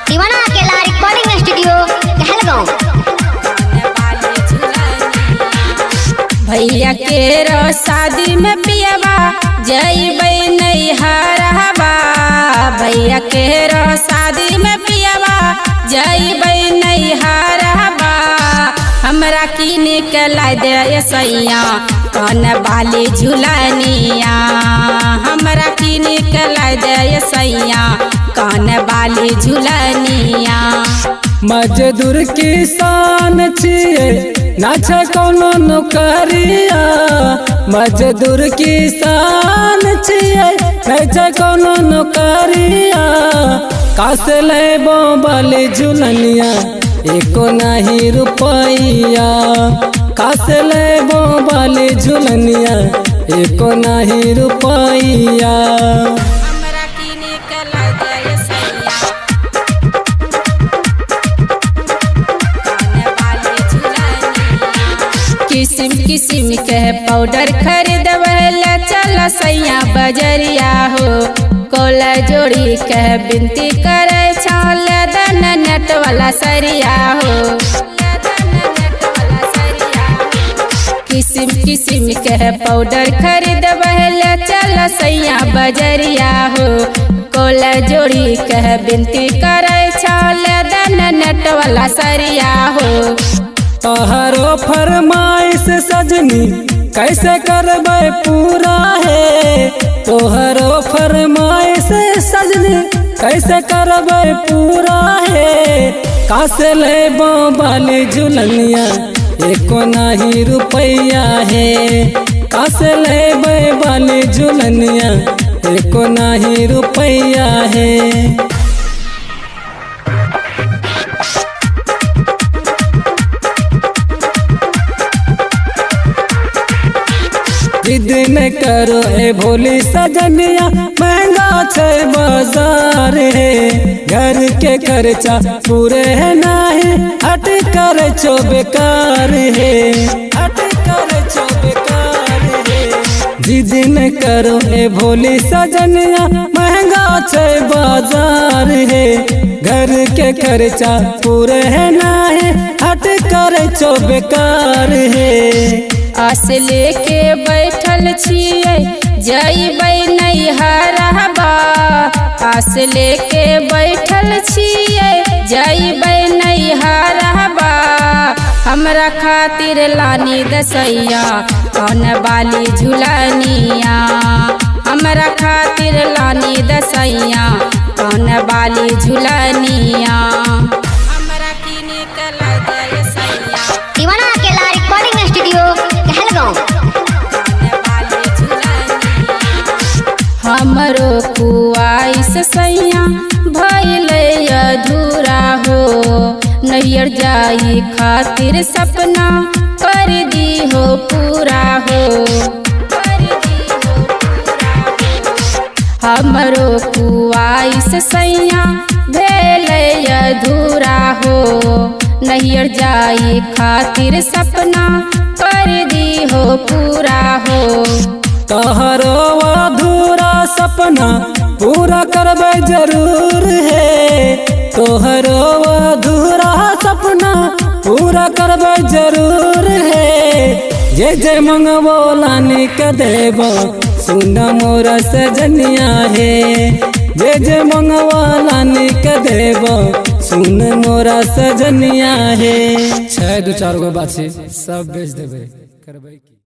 दीवाना अकेला recording studio Kahalgaon. भैया के रो शादी में पियवा जइबै नैहरवा। भैया के रो शादी में पियवा जइबै नैहरवा। हमरा की निकला दे सैया कौन बाली झुलनिया। हमरा की निकला दे सैया कौन बाली झुलनिया। मजदूर किसान छिए ना छै कोनो नौकरिया। मजदूर किसान छिए नै छै कोनो नौकरिया। कासे लेबो बाली झुलनिया एको नहीं रुपैया। कासे लेबो बाली झुलनिया एको नहीं रुपैया। किसिम किसिम के पाउडर खरीदवला चल सैया बजरिया हो। कोला जोड़ी के बिनती करे छाल दन नेट वाला सरिया हो। किसिम किसिम के पाउडर खरीदवला चल सैया बजरिया हो। कोला जोड़ी के बिनती करे छाल दन नेट वाला सरिया हो। तोहरो फरमाइश सजनी कैसे करबै पूरा है। तोहरो फरमाइश सजनी कैसे करबै पूरा है। कासे लेबो बाली झुलनिया एको नहीं रुपैया है। कासे लेबै बाली झुलनिया एको नहीं रुपैया है। जिद न करो ए भोली सजनिया महंगा छै बाजार है। घर के खर्चा पूरे है नहीं हट कर छो बेकार है। हट कर छो बेकार है। जिद न करो ए भोली सजनिया महंगा छै बाजार है। घर के खर्चा पूरे है नहीं हट कर छो बेकार है। आस लेके बैठल छियै जइबै नैहरवा। आस लेके बैठल छियै जइबै नैहरवा। हमरा खातिर लानी दसैया कौन बाली झुलनिया। हमरा खातिर लानी दसैया कौन बाली झुलनिया। दीवाना अकेला रिकॉर्डिंग स्टूडियो कहलगांव। हमरो खुआइस सैया भइले अधूरा हो। नैहर जाई खातिर सपना कर दी हो पूरा हो। हमरो खुआइस सैया भेले अधूरा हो। नैहर जाई खातिर सपना कर दी हो पूरा हो। तोहरो अधूरा सपना पूरा करबै जरूर है। तोहरो अधूरा सपना पूरा करबै जरूर है। जे मंगबो लानी के देबो सुन मोरा सजनिया है। जे मंगबो लानी के देबो सुन मोरा सजनिया है। 6 2 4 गो बाछी सब बेच देबै करबै।